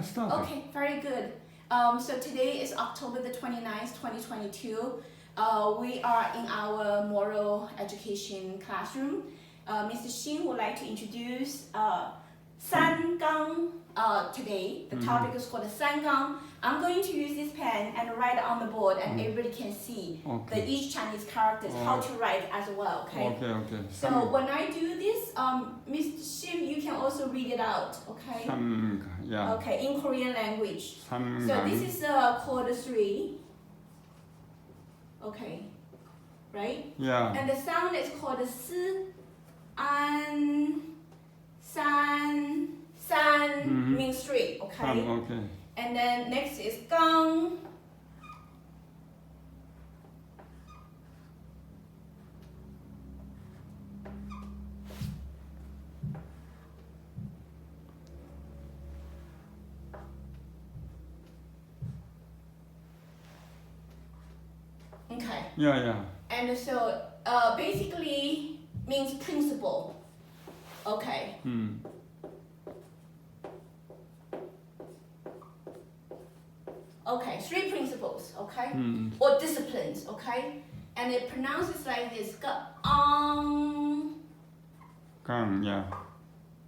start. Okay, very good. So today is October the 29th, 2022. We are in our moral education classroom. Mr. Xin would like to introduce Sangang today. The topic is called Sangang. I'm going to use this pen and write on the board, and everybody can see the each Chinese characters, how to write as well. Okay. Okay. So when I do this, Mr. Xin, you can also read it out. Okay. Yeah. Okay, in Korean language. So 삼강. this is called 3. Okay, right? Yeah. And the sound is called S, An, San. San means 3. Okay. Okay. And then next is Gang. Okay. Yeah. And so basically means principle. Okay. Okay, 3 principles, okay? Or disciplines, okay? And it pronounces like this. Gang. 강. Yeah.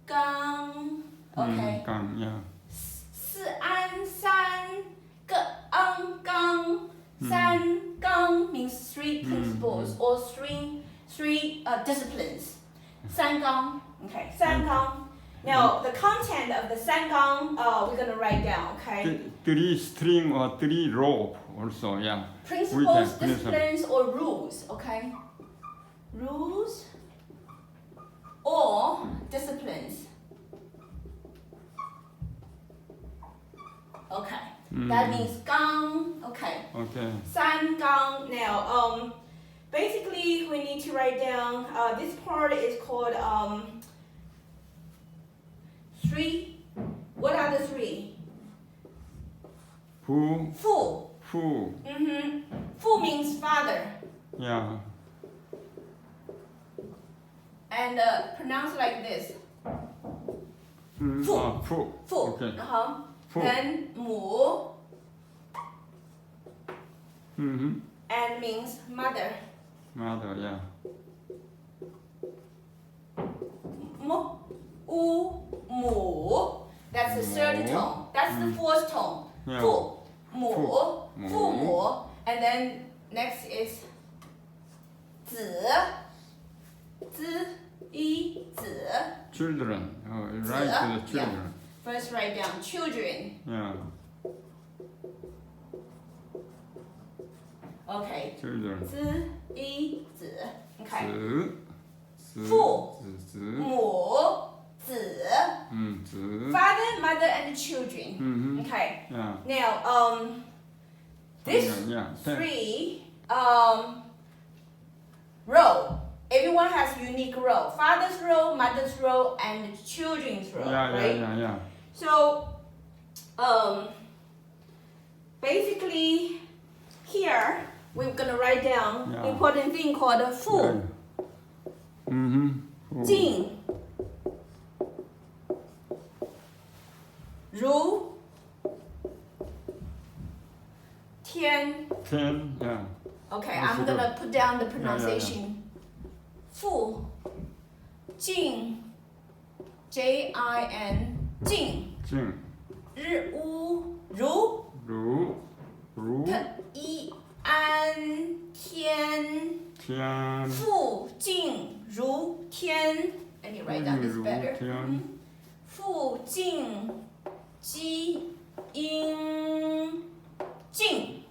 Gang. Okay. 강. Yeah. 四安三个昂gang. San gang means 3 principles or three disciplines. San gang. Okay, San gang. Now the content of the San gang we're gonna write down. Okay. 3 string or 3 rope also. Yeah. Principles, disciplines, or rules. Okay. Rules or disciplines. Okay. That means gang. Okay. Okay. San gang. Now, basically, we need to write down. This part is called 3. What are the 3? 부. Fu. 후. Fu means father, Yeah. and pronounce like this. fu. fu. Fu. Okay. fu. Then mu Mm-hmm. and means mother. Mother. Yeah. Mu, u, mu. That's the third tone. That's the 4th tone. Yeah. Fu, mu, Fu. fu, mu. And then next is zi, zi, yi, zi. Children. Right to the children. First write down children. Yeah. Okay. Children. zi, yi, zi. Okay. 子. fu, 子. mu, zi. 子. Father, mother, and children. Okay. Yeah. Now, this Yeah. 3 role. Everyone has unique role. Father's role, mother's role, and children's role. Right? Yeah. So, basically, here we're gonna write down important thing called fu, jing, ru, tian. 10. Yeah. Okay, That's I'm good. gonna put down the pronunciation. Fu, jing, Jin, jing, 静. ri, wu, ru, 如. yi, an, tian. 天. Fu, jing, ru, tian. Let me write down this 如 better. 天. Fu, jing, ji, yin, jing.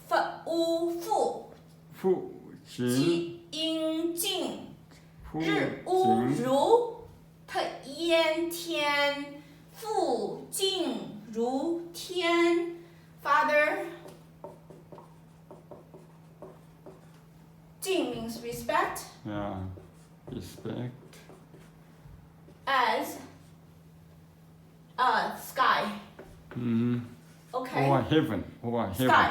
Fa, wu, fu, 父亲. ji, yin, jing. 父日乌亲. 如特烟天，父敬如天。Father. 敬 means respect. Yeah. Respect. As sky. Okay. Or heaven. Sky.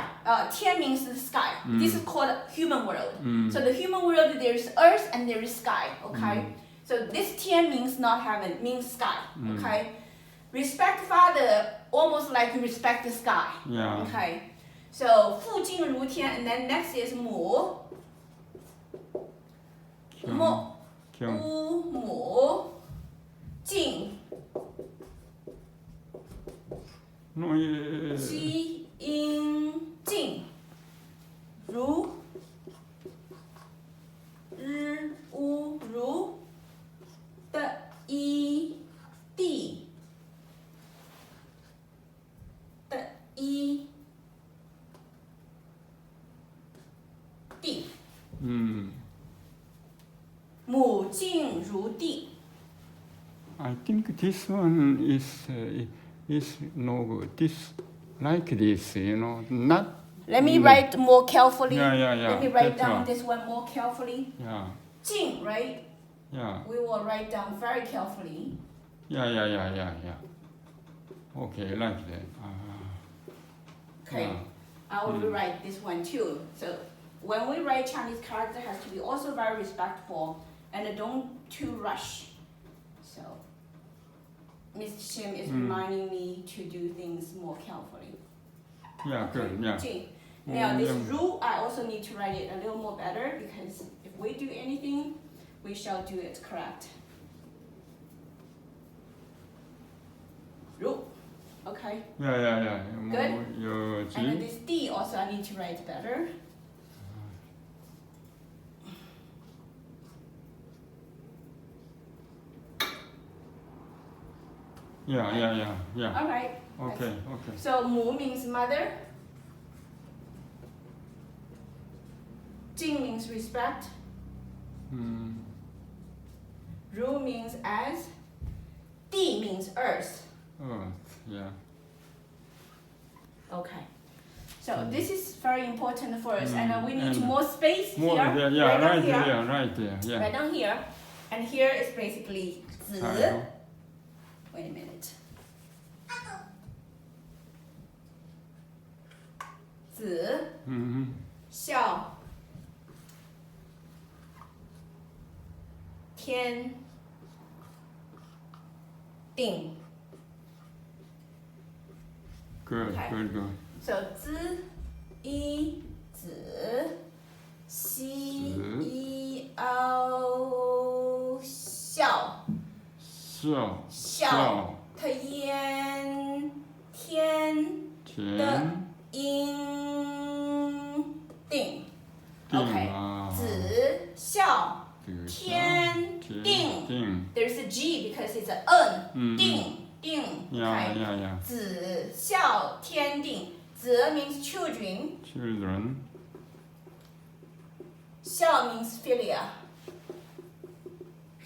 天 means the sky. This is called human world. So the human world, there is earth and there is sky. Okay. So this 天 means not heaven, means sky. Okay. respect father almost like respect the sky. Yeah. Okay. So 父敬如天 and then next is 母 kyung, kyung, 乌母敬 no, yeah, 基因敬如日乌如的一地的一地 母敬如地 I think this one is no good. This like this, not. Let me write more carefully. Yeah. Let me write That's down right. this one more carefully. Yeah, 敬 right? yeah, We will write down very carefully. yeah. Okay, like that. Okay. Yeah. I will rewrite this one too. So when we write Chinese character has to be also very respectful and don't too rush. So Ms. Shim is reminding me to do things more carefully. Yeah, good. Yeah. Jing. Now this Yeah. rule I also need to write it a little more better because if we do anything, we shall do it correct. Rule. Okay. Yeah. Good. Your And then G. this D also I need to write better. Yeah. Alright. Okay. So mu means mother. Jing means respect. Ru means as. Di means earth. Yeah. Okay. So this is very important for us, and we need and more space More, here. yeah, down right here. there, right there. Yeah. Right down here, and here is basically zi. Title. Wait a minute. Zi, xiao, tian, ding. Good. So 知一子西一凹笑笑它烟天的音定 OK 子笑天定 There's a G because it's an 定 Yeah. 子孝天定 子 means children Children. 孝 means filial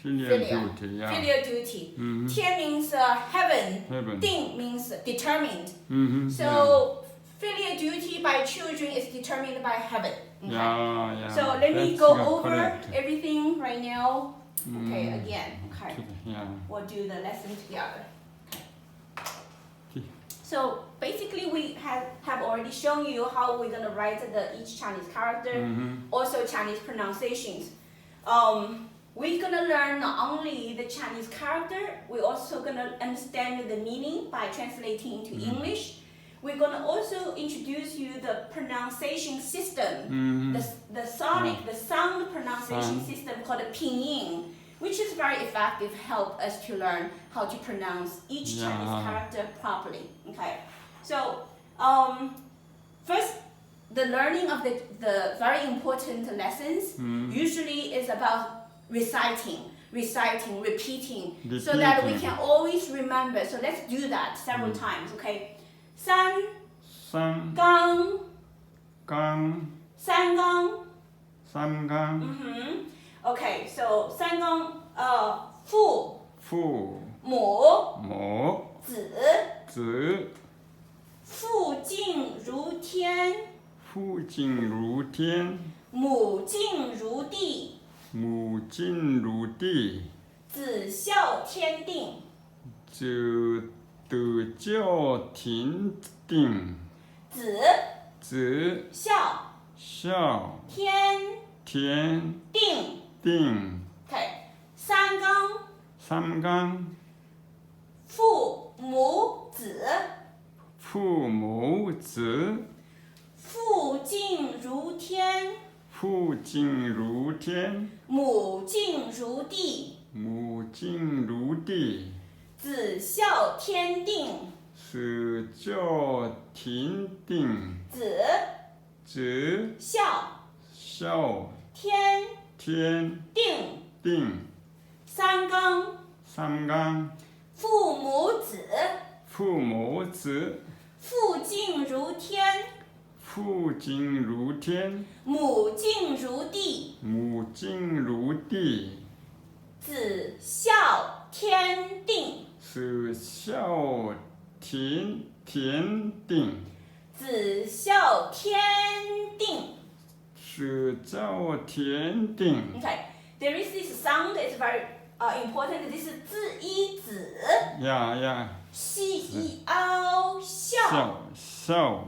duty. Yeah. filial duty 天 means heaven Heaven. 定 means determined Mm-hmm. so filial duty by children is determined by heaven okay? Yeah. So let me That's go correct. over everything right now okay again okay Yeah. we'll do the lesson together. Okay. So basically we have already shown you how we're going to write each Chinese character, also Chinese pronunciations. We're going to learn not only the Chinese character, we're also going to understand the meaning by translating into English. We're going to also introduce you the pronunciation system, the sound pronunciation system called the pinyin, which is very effective, help us to learn how to pronounce each Chinese character properly. Okay, so first, the learning of the very important lessons usually is about reciting, repeating, so that we can always remember. So let's do that several times. Okay, 三纲 三纲 Okay, so 三纲父母子父敬如天母敬如地子孝天定子孝天定 Okay, 三纲父母子，父母子，父敬如天，父敬如天，母敬如地，母敬如地，子孝天定，子教天定，子子孝孝天天定，定，三纲，三纲，父母子，父母子，父敬如天，父敬如天，母敬如地，母敬如地，子孝天定，子孝天定，子孝天定。子教天定。 Okay, there is this sound. It's very important. This is 字一子，呀，西一凹孝，孝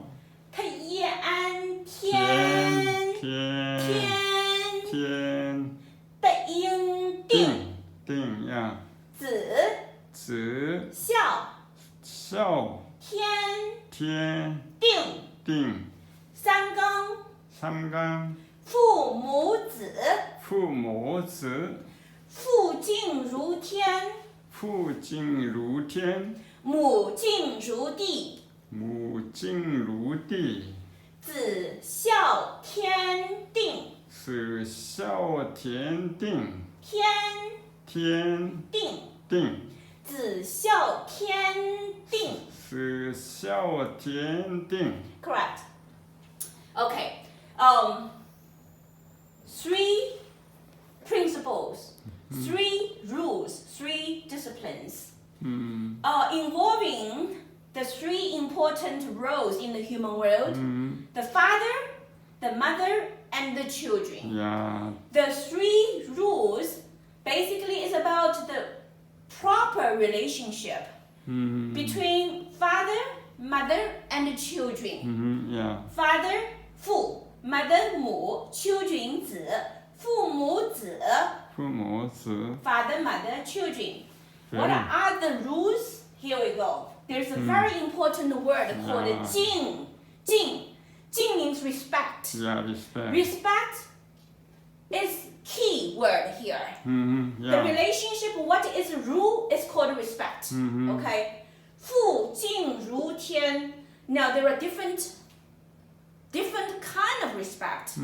它一安天天的应定，定呀，子子孝天定，定，三纲，三纲，父母子，父母子，父敬如天，父敬如天，母敬如地，母敬如地，子孝天定，子孝天定，天定，子孝天定。子孝天定。 Correct. Okay. Three principles, three rules, three disciplines, involving the three important roles in the human world: the father, the mother, and the children. 呀， The three rules basically is about the proper relationship between father, mother, and children. 呀， Father 父 mother 母 children 子父母子父母子。 father mother children. What Very. are the rules? Here we go. There's a very important word called Yeah. 敬. Jing means respect. Yeah, respect. Respect is key word here. The Yeah. relationship, what is rule, is called respect. Okay? 父敬如天. Now there are different kind of respect.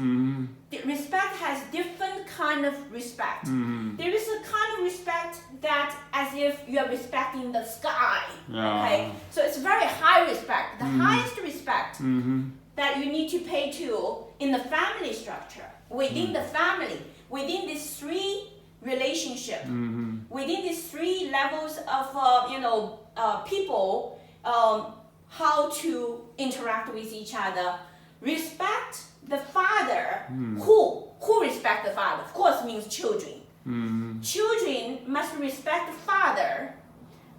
The respect has different kind of respect. There is a kind of respect that as if you are respecting the sky. Yeah. Okay? So it's very high respect. The highest respect that you need to pay to in the family structure, within the family, within these three relationships, within these three levels of people, how to interact with each other. Respect the father. Who respect the father? Of course, means children. Children must respect the father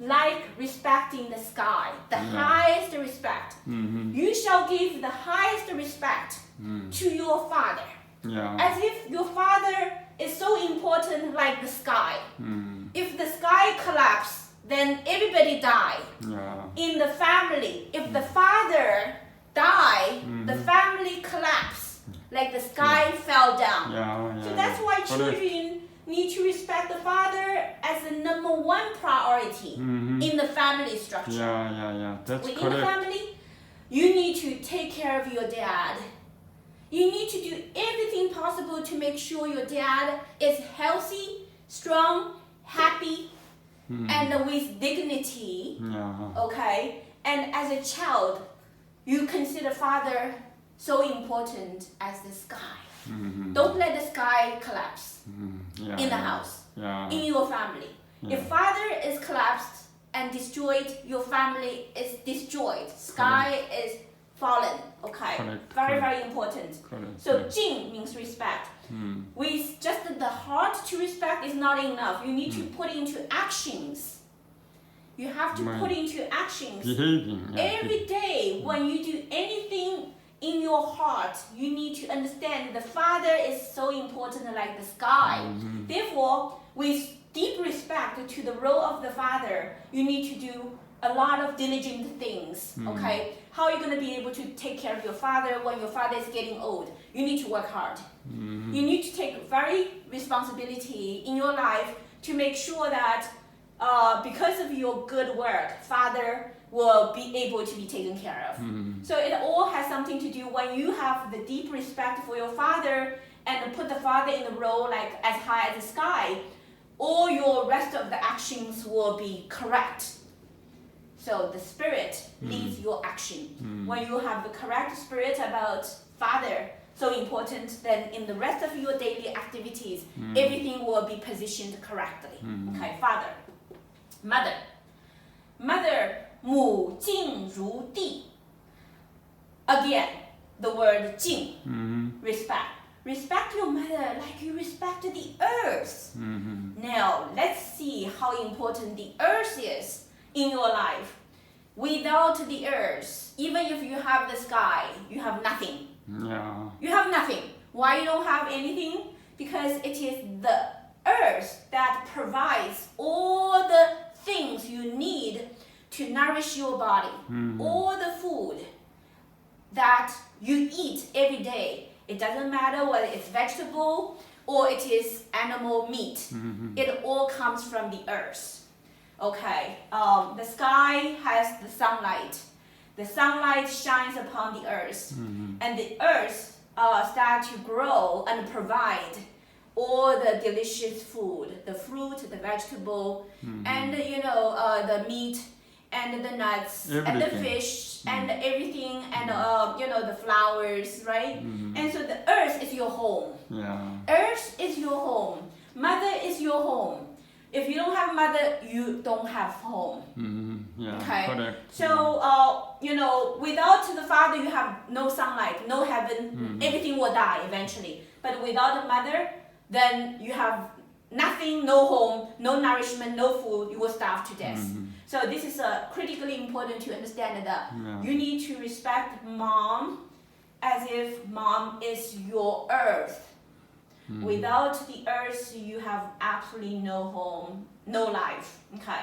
like respecting the sky, the highest respect. You shall give the highest respect to your father, Yeah. as if your father is so important like the sky. If the sky collapses, then everybody die. Yeah. In the family, if the father die, the family collapse, like the sky fell down. Yeah. So that's why Correct. children need to respect the father as the number one priority in the family structure. Yeah. That's Within the correct. family, you need to take care of your dad. You need to do everything possible to make sure your dad is healthy, strong, happy, and with dignity. Yeah. Okay? And as a child, you consider father so important as the sky. Don't let the sky collapse Yeah. in the house, Yeah. in your family. If father is collapsed and destroyed, your family is destroyed. Sky is fallen. Okay? Correct, Very, correct. very important. Correct. So Jing means respect. With just the heart to respect is not enough. You need to put into actions. You have to Right. put into actions. Behaving. Yeah. Every day when you do anything in your heart, you need to understand the father is so important like the sky. Therefore, with deep respect to the role of the father, you need to do a lot of diligent things, okay? How are you going to be able to take care of your father when your father is getting old? You need to work hard. You need to take very responsibility in your life to make sure that because of your good work, father will be able to be taken care of. So it all has something to do when you have the deep respect for your father and put the father in the role like as high as the sky, all your rest of the actions will be correct. So the spirit leads your action. When you have the correct spirit about father, so important, then in the rest of your daily activities, everything will be positioned correctly. Okay, father. Mother. Mother, 母敬如地. Again, the word 敬, respect. Respect your mother like you respect the earth. Now, let's see how important the earth is in your life. Without the earth, even if you have the sky, you have nothing. Yeah. You have nothing. Why you don't have anything? Because it is the earth that provides all the things you need to nourish your body. All the food that you eat every day. It doesn't matter whether it's vegetable or it is animal meat. It all comes from the earth. Okay, the sky has the sunlight. The sunlight shines upon the earth, and the earth starts to grow and provide all the delicious food, the fruit, the vegetable, and the meat, and the nuts, and the fish, and everything, and the flowers, right? And so the earth is your home. Yeah. Earth is your home. Mother is your home. If you don't have mother, you don't have home. Yeah. Okay. Correct. So without the father, you have no sunlight, no heaven. Everything will die eventually. But without a mother, then you have nothing, no home, no nourishment, no food. You will starve to death. So this is critically important to understand that you need to respect mom as if mom is your earth. Without the earth, you have absolutely no home, no life. Okay.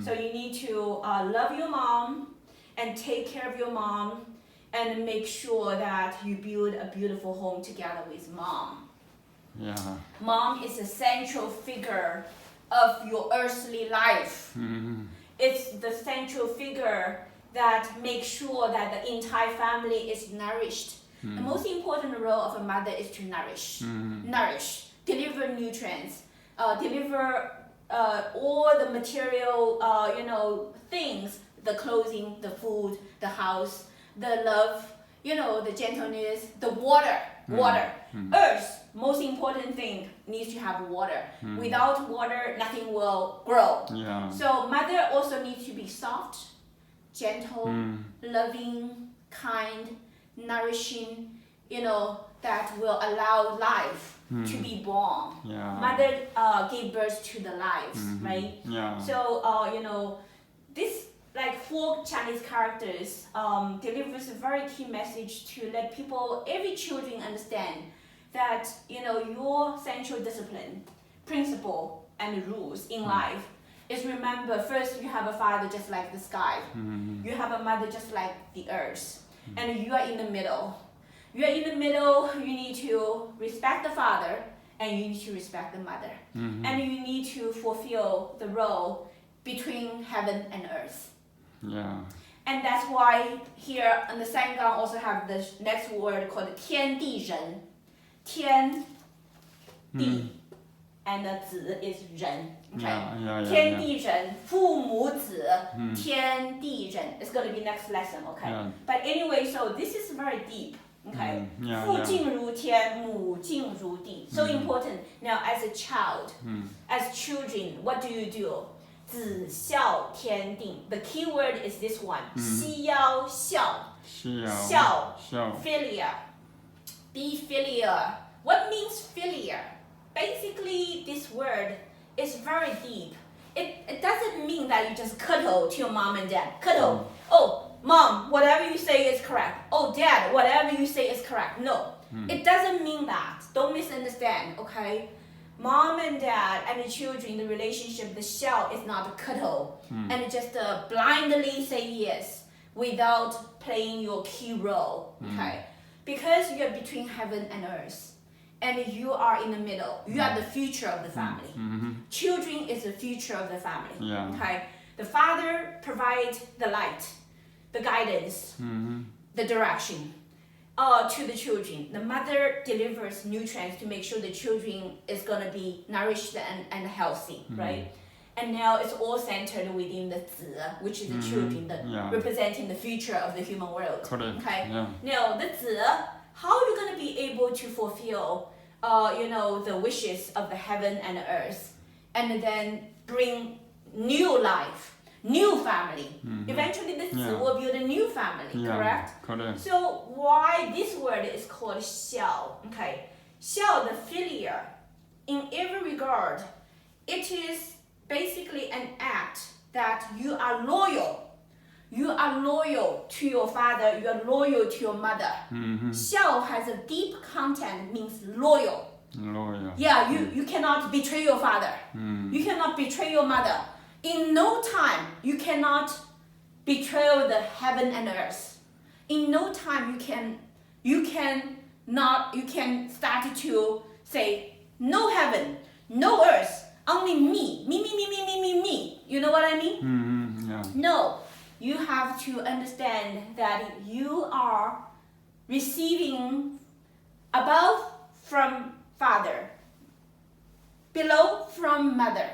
So you need to love your mom and take care of your mom and make sure that you build a beautiful home together with mom. Yeah. Mom is a central figure of your earthly life. It's the central figure that makes sure that the entire family is nourished. The most important role of a mother is to nourish, deliver nutrients, deliver all the material, things, the clothing, the food, the house, the love, the gentleness, the water. Earth, most important thing, needs to have water. Without water, nothing will grow. Yeah. So mother also needs to be soft, gentle, loving, kind, nourishing, that will allow life to be born. Yeah. Mother gave birth to the lives, right? Yeah. So, this like 4 Chinese characters delivers a very key message to let people, every children understand that, your central discipline, principle, and rules in life is remember, first you have a father just like the sky. You have a mother just like the earth. And you are in the middle. You are in the middle, you need to respect the father and you need to respect the mother. And you need to fulfill the role between heaven and earth. Yeah. And that's why here in the Sangang also have the next word called 天地人. 天地 and the 子 is 人. Okay. Yeah. 天地人, 父母子, 天地人. It's going to be next lesson, okay? Yeah. But anyway, so this is very deep, okay? yeah. 父敬如天, 母敬如地. So important. Now, as a child, as children, what do you do? 子孝天定. The key word is this one. 熙要孝. 孝 Filial. Be filial. What means filial? Basically, this word is very deep. It doesn't mean that you just cuddle to your mom and dad. Cuddle. Oh, mom, whatever you say is correct. Oh, dad, whatever you say is correct. No, it doesn't mean that. Don't misunderstand, okay? mom and dad and the children, the relationship, the shall is not a cuddle and just blindly say yes without playing your key role, okay? Because you're between heaven and earth and you are in the middle. You are the future of the family. Children is the future of the family, Yeah. okay? The father provides the light, the guidance, the direction to the children. The mother delivers nutrients to make sure the children is going to be nourished and healthy, right? And now it's all centered within the 子, which is the children, representing the future of the human world. Correct. Okay. Yeah. Now the 子, how are you going to be able to fulfill, the wishes of the heaven and the earth, and then bring new life, new family? Eventually, the 子 will build a new family. Correct. Correct. So why this word is called shall? Okay, shall, the filial, in every regard, it is basically an act that you are loyal. You are loyal to your father. You are loyal to your mother. Shall has a deep content, means loyal. Loyal. Yeah, you cannot betray your father. You cannot betray your mother. In no time, you cannot betray the heaven and earth. In no time, you can start to say, no heaven, no earth, only me. You know what I mean? Yeah. No, you have to understand that you are receiving above from father, below from mother,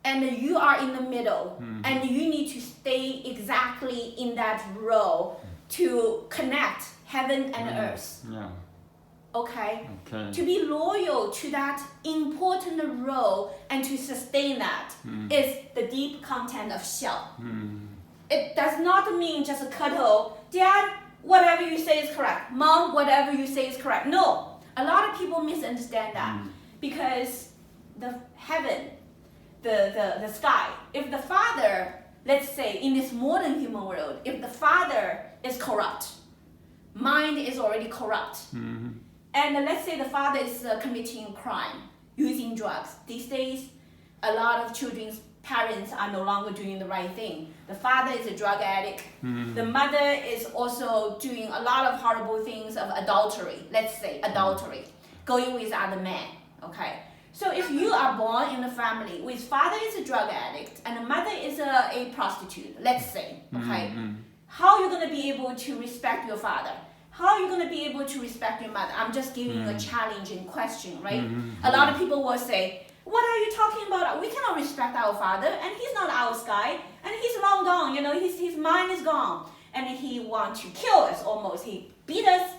and you are in the middle, and you need to stay exactly in that role to connect heaven and earth. Yeah. Okay? Okay. To be loyal to that important role and to sustain that is the deep content of shall. It does not mean just a cuddle. Dad, whatever you say is correct. Mom, whatever you say is correct. No, a lot of people misunderstand that because the heaven, the sky, if the father, let's say in this modern human world, if the father is corrupt, mind is already corrupt, and let's say the father is committing crime, using drugs. These days, a lot of children's parents are no longer doing the right thing. The father is a drug addict. The mother is also doing a lot of horrible things of adultery. Let's say adultery, going with other men. Okay. So if you are born in a family with father is a drug addict and the mother is a prostitute, let's say, okay, how are you going to be able to respect your father? How are you going to be able to respect your mother? I'm just giving you a challenging question, right? A lot of people will say, what are you talking about? We cannot respect our father, and he's not our guy, and he's long gone, his mind is gone, and he wants to kill us almost. He beat us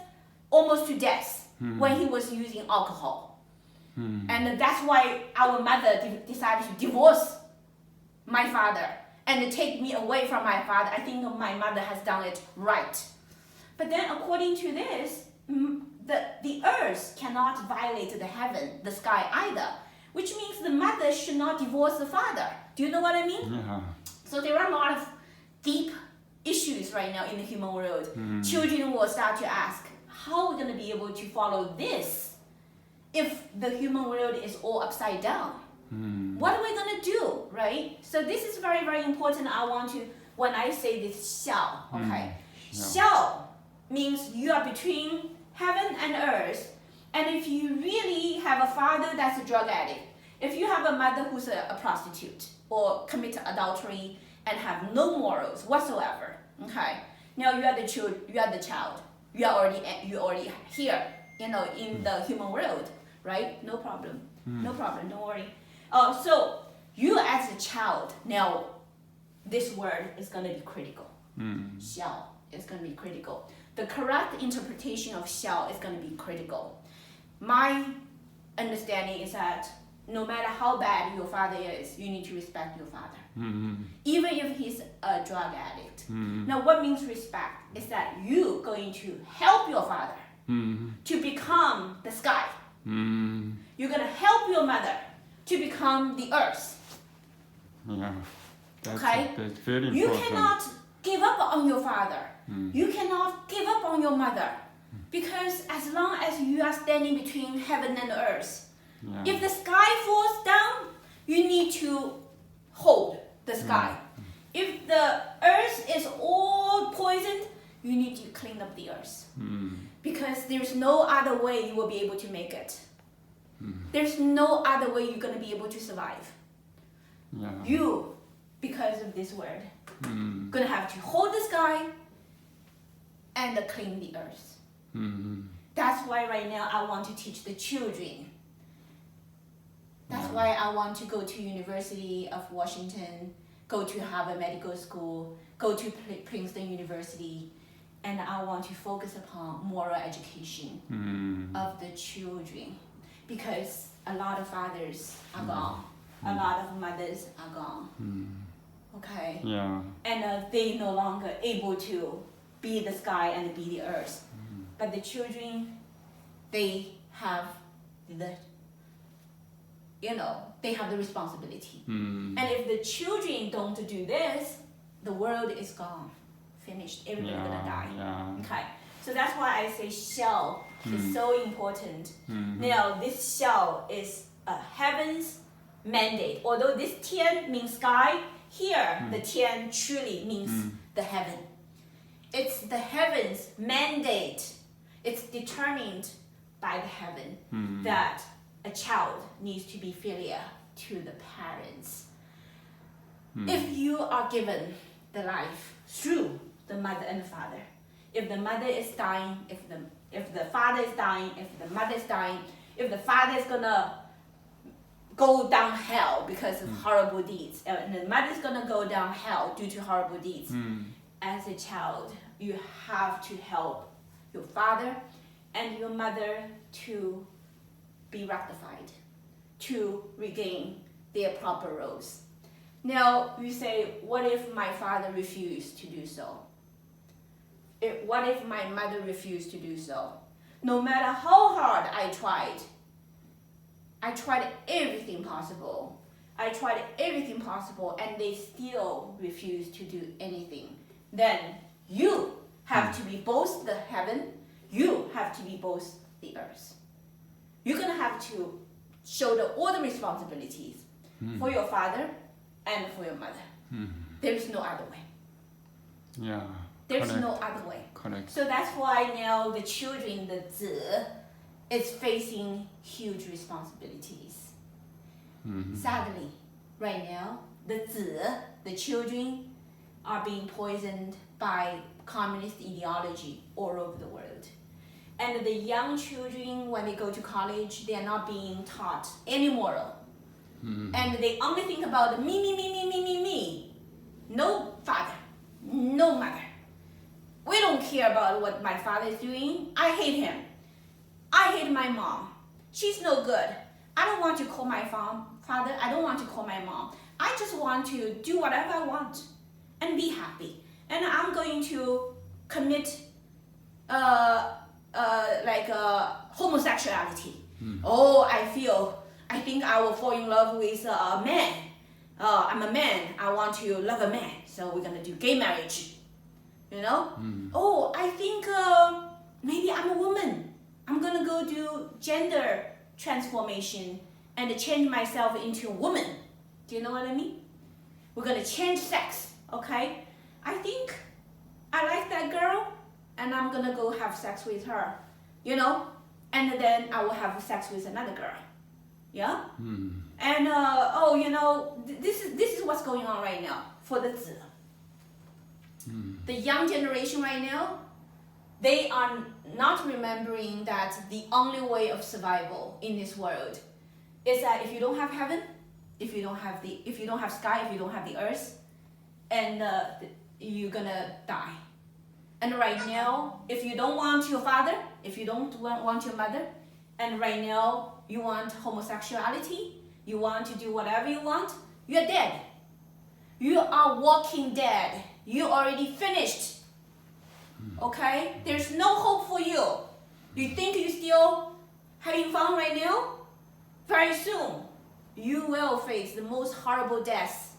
almost to death when he was using alcohol. And that's why our mother decided to divorce my father and take me away from my father. I think my mother has done it right. But then according to this, the earth cannot violate the heaven, the sky either, which means the mother should not divorce the father. Do you know what I mean? Yeah. So there are a lot of deep issues right now in the human world. Children will start to ask, how are we going to be able to follow this if the human world is all upside down? What are we going to do, right? So this is very, very important. I want to, when I say this shall, okay? Shall means you are between heaven and earth. And if you really have a father that's a drug addict, if you have a mother who's a prostitute or commit adultery and have no morals whatsoever, okay? Now you are the child. You are already here, in the human world, right? No problem. No problem. Don't worry. So you as a child, now this word is going to be critical. Shall is going to be critical. The correct interpretation of shall is going to be critical. My understanding is that no matter how bad your father is, you need to respect your father. Even if he's a drug addict. Now what means respect is that you going to help your father to become the sky. You're going to help your mother to become the earth. Yeah. That's very important. You cannot give up on your father. You cannot give up on your mother. Because as long as you are standing between heaven and earth, Yeah. If the sky falls down, you need to hold the sky. If the earth is all poisoned, you need to clean up the earth. Because there's no other way you will be able to make it. There's no other way you're going to be able to survive. Yeah. You, because of this word, going to have to hold the sky and clean the earth. That's why right now I want to teach the children. That's why I want to go to University of Washington, go to Harvard Medical School, go to Princeton University, and I want to focus upon moral education of the children, because a lot of fathers are gone, a lot of mothers are gone. Okay, Yeah. and they no longer able to be the sky and be the earth, but the children, they have the, they have the responsibility. And if the children don't do this, the world is gone, finished. Everybody's gonna die. Yeah. Okay, so that's why I say shell is so important. Now, this shell is a heaven's mandate. Although this tian means sky, here the tian truly means the heaven. It's the heaven's mandate. It's determined by the heaven that a child needs to be filial to the parents. If you are given the life through the mother and the father, if the mother is dying, if the father is dying, if the mother is dying, if the father is gonna go down hell because of horrible deeds, and the mother is gonna go down hell due to horrible deeds, as a child, you have to help your father and your mother to be rectified, to regain their proper roles. Now, you say, what if my father refused to do so? What if my mother refused to do so? No matter how hard I tried everything possible. And they still refuse to do anything. Then you have to be both the heaven, you have to be both the earth. You're gonna have to shoulder all the responsibilities for your father and for your mother. There is no other way. Yeah. There's Correct. no other way. Correct. So that's why now the children, the zi, is facing huge responsibilities. Sadly, right now, the zi, the children, are being poisoned by communist ideology all over the world. And the young children, when they go to college, they are not being taught any moral. And they only think about me. No father, no mother. We don't care about what my father is doing. I hate him. I hate my mom. She's no good. I don't want to call my father. I don't want to call my mom. I just want to do whatever I want and be happy. And I'm going to commit homosexuality. I think I will fall in love with a man. I'm a man. I want to love a man. So we're gonna do gay marriage. I think maybe I'm a woman. I'm gonna go do gender transformation and change myself into a woman. Do you know what I mean? We're gonna change sex, okay? I think I like that girl and I'm gonna go have sex with her, and then I will have sex with another girl. Yeah? And this is what's going on right now for the zi. The young generation right now, they are not remembering that the only way of survival in this world is that if you don't have heaven, if you don't have sky, if you don't have the earth, and you're gonna die. And right now, if you don't want your father, if you don't want your mother, and right now you want homosexuality, you want to do whatever you want, you're dead. You are walking dead. You already finished. Okay? There's no hope for you. You think you're still having fun right now? Very soon, you will face the most horrible death.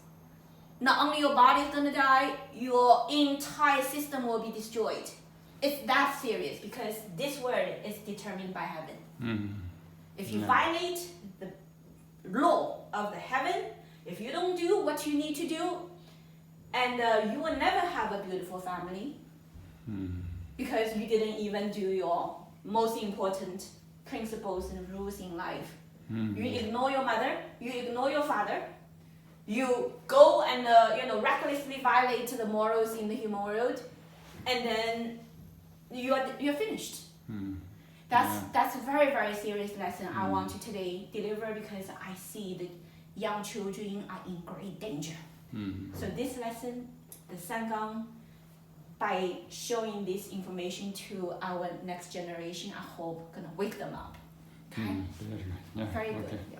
Not only your body is gonna die, your entire system will be destroyed. It's that serious because this world is determined by heaven. If you Yeah. violate the law of the heaven, if you don't do what you need to do, and you will never have a beautiful family because you didn't even do your most important principles and rules in life. You ignore your mother, you ignore your father, you go and recklessly violate the morals in the human world, and then you're finished. That's a very, very serious lesson I want to today deliver, because I see the young children are in great danger. So this lesson, the Sangang, by showing this information to our next generation, I hope gonna wake them up. Okay? Very good. Yeah. Very good. Okay. Yeah.